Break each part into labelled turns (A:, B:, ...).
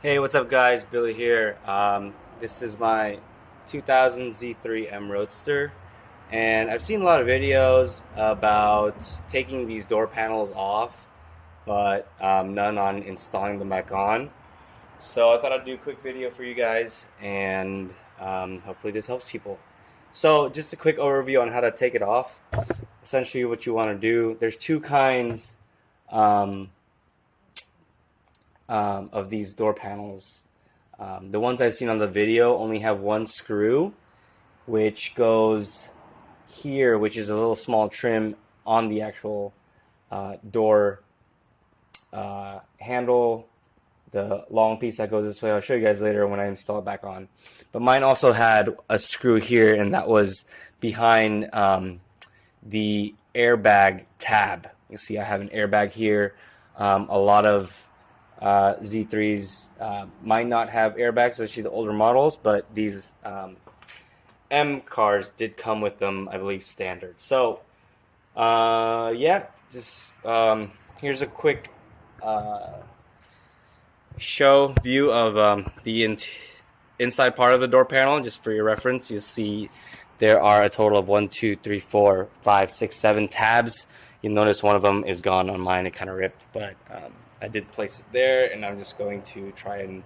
A: Hey, what's up, guys? Billy here. This is my 2000 Z3 M Roadster, and I've seen a lot of videos about taking these door panels off, but none on installing them back on. So I thought I'd do a quick video for you guys, and hopefully this helps people. So just a quick overview on how to take it off. Essentially, what you want to do, there's two kinds of these door panels. The ones I've seen on the video only have one screw, which goes here, which is a little small trim on the actual door handle. The long piece that goes this way, I'll show you guys later when I install it back on. But mine also had a screw here, and that was behind the airbag tab. You see I have an airbag here. A lot of Z3s might not have airbags, especially the older models, but these M cars did come with them, I believe, standard. So, yeah, just here's a quick show view of the inside part of the door panel. Just for your reference, you'll see there are a total of 1, 2, 3, 4, 5, 6, 7 tabs. You'll notice one of them is gone on mine. It kind of ripped, but I did place it there, and I'm just going to try and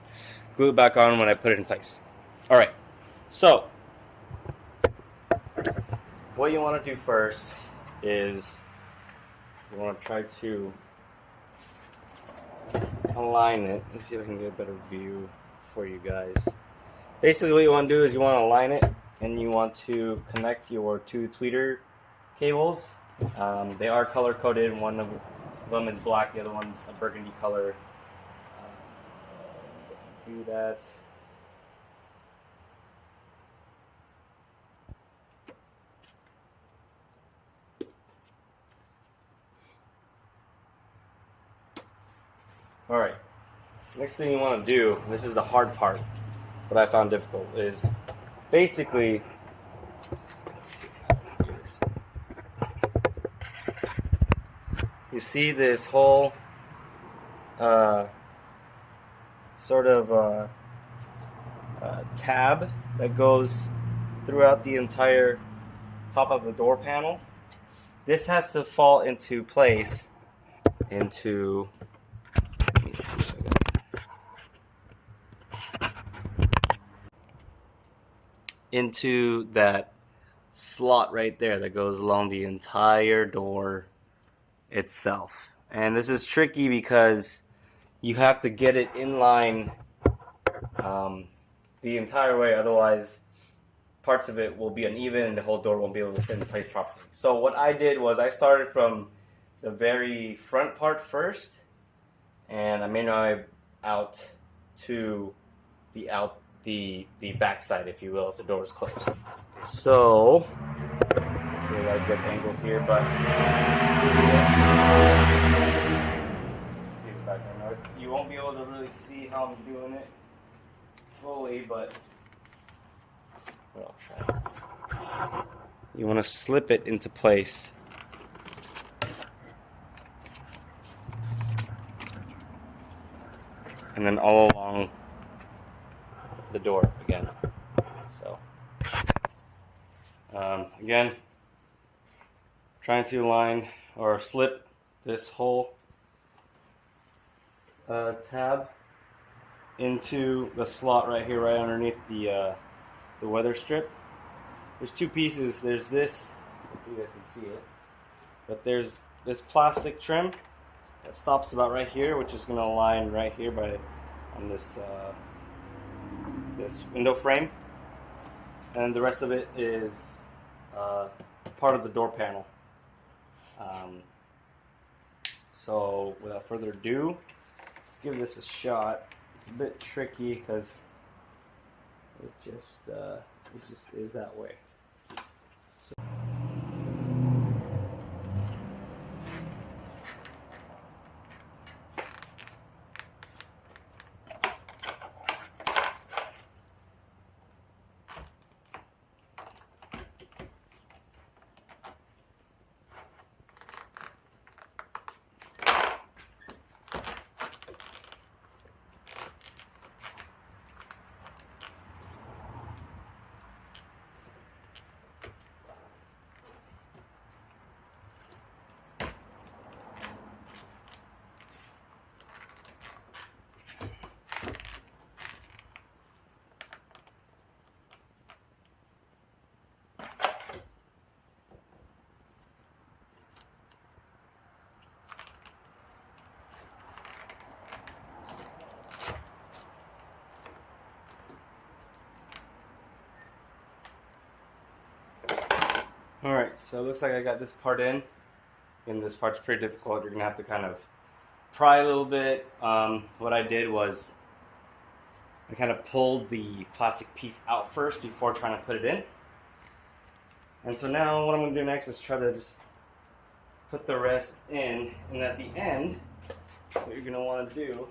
A: glue it back on when I put it in place. Alright, so what you want to do first is you want to try to align it. Let's see if I can get a better view for you guys. Basically what you want to do is you want to align it, and you want to connect your two tweeter cables. They are color coded. One of them is black, the other one's a burgundy color. So do that. Alright, next thing you want to do, this is the hard part, what I found difficult, is basically you see this whole sort of tab that goes throughout the entire top of the door panel. This has to fall into place into, let me see if I got, into that slot right there that goes along the entire door itself. And this is tricky because you have to get it in line the entire way, otherwise parts of it will be uneven and the whole door won't be able to sit in place properly. So what I did was I started from the very front part first, and I made my way out to the back side, if you will, if the door is closed. So I feel like a good angle here, but excuse the background noise. You won't be able to really see how I'm doing it fully, but I'll try. You want to slip it into place. And then all along the door again. So, again, trying to align or slip this whole tab into the slot right here, right underneath the weather strip. There's two pieces. There's this, if you guys can see it, but there's this plastic trim that stops about right here, which is going to align right here on this this window frame, and the rest of it is part of the door panel. So without further ado, let's give this a shot. It's a bit tricky because it just is that way. Alright, so it looks like I got this part in, and this part's pretty difficult. You're going to have to kind of pry a little bit. What I did was I kind of pulled the plastic piece out first before trying to put it in. And so now what I'm going to do next is try to just put the rest in, and at the end, what you're going to want to do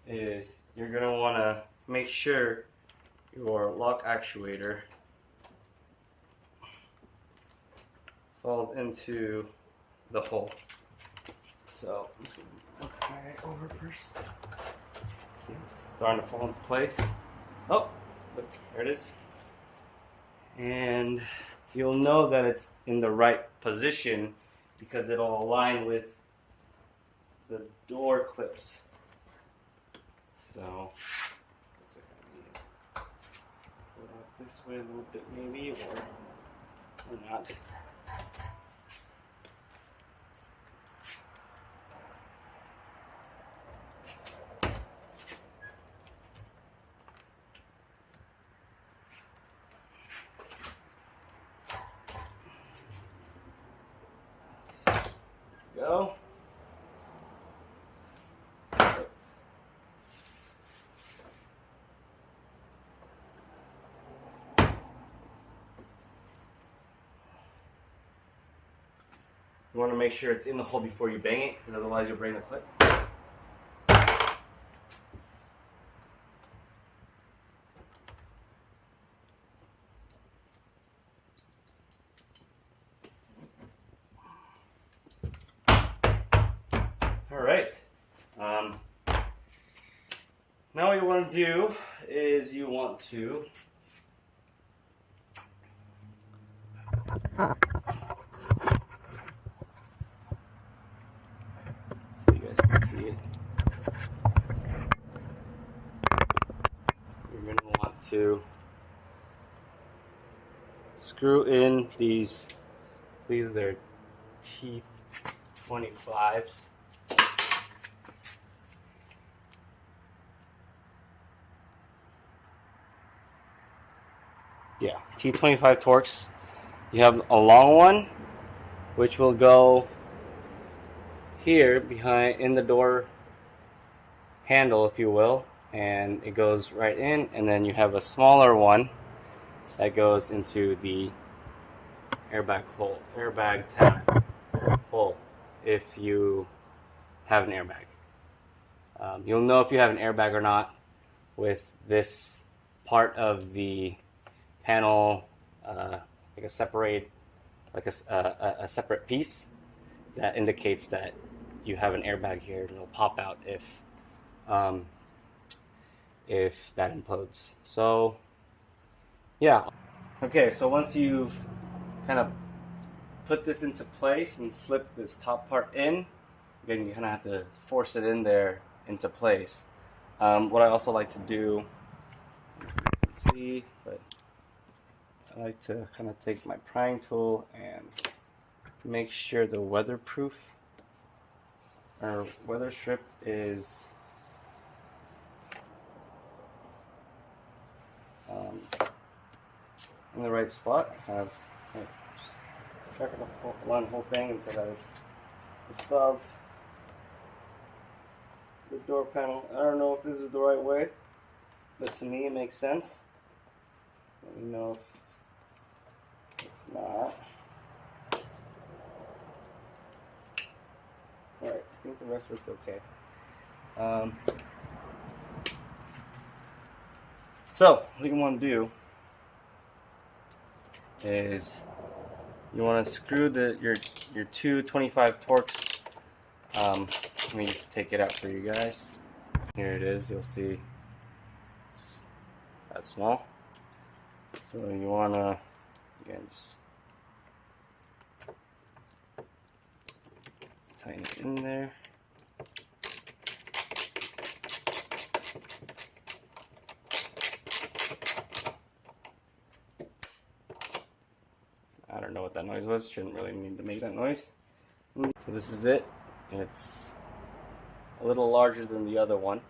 A: is you're going to want to make sure your lock actuator falls into the hole. So I'm just going to look right over first. See, it's starting to fall into place. Oh, look, there it is. And you'll know that it's in the right position because it'll align with the door clips. So pull it out this way a little bit maybe, or not. Go. You want to make sure it's in the hole before you bang it, because otherwise you'll bring the clip. Alright. Now what you want to do is you want to you guys can see it. You're going to want to screw in these are T25s. Yeah, T25 Torx. You have a long one, which will go here behind in the door handle, if you will, and it goes right in. And then you have a smaller one that goes into the airbag hole, airbag tab hole, if you have an airbag. You'll know if you have an airbag or not with this part of the panel, like a separate piece that indicates that you have an airbag here, and it'll pop out if that implodes. So yeah. Okay, so once you've kind of put this into place and slip this top part in, again you kind of have to force it in there into place. What I also like to do, you can see, but I like to kind of take my prying tool and make sure the weatherproof or weather strip is in the right spot. Kind of just check the whole thing and so that it's above the door panel. I don't know if this is the right way, but to me it makes sense. Let me know if it's not. Alright, I think the rest looks okay. So, what you want to do is you want to screw your two 25 Torx. Let me just take it out for you guys. Here it is. You'll see it's that small. So you want to again just tighten it in there. I don't know what that noise was. Shouldn't really need to make that noise. So this is it. It's a little larger than the other one.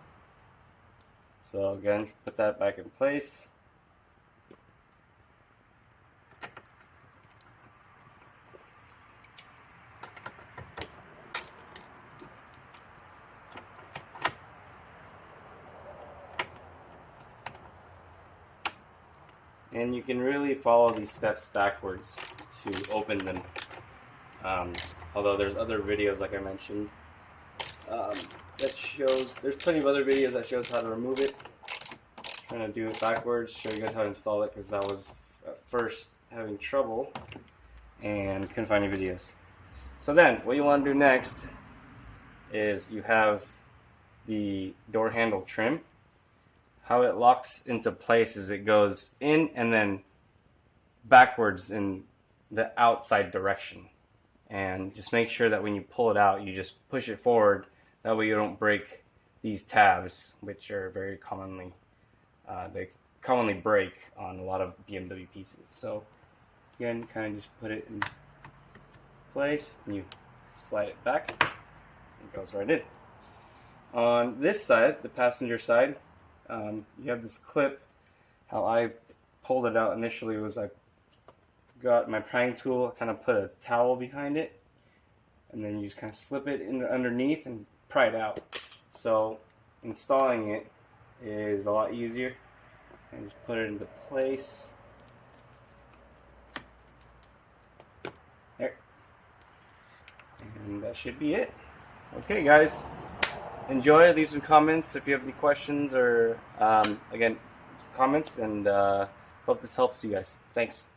A: So again, put that back in place. And you can really follow these steps backwards to open them. Although there's other videos, like I mentioned, that shows, there's plenty of other videos that shows how to remove it. I'm trying to do it backwards, show you guys how to install it, because I was at first having trouble and couldn't find any videos. So then, what you want to do next is you have the door handle trim. How it locks into place is it goes in and then backwards in the outside direction. And just make sure that when you pull it out, you just push it forward. That way you don't break these tabs, which are very commonly, they commonly break on a lot of BMW pieces. So again, kind of just put it in place, and you slide it back, it goes right in. On this side, the passenger side, you have this clip. How I pulled it out initially was I got my prying tool, kind of put a towel behind it, and then you just kind of slip it in underneath and pry it out. So installing it is a lot easier. And just put it into place. There. And that should be it. Okay, guys. Enjoy. Leave some comments if you have any questions or, again, comments. And hope this helps you guys. Thanks.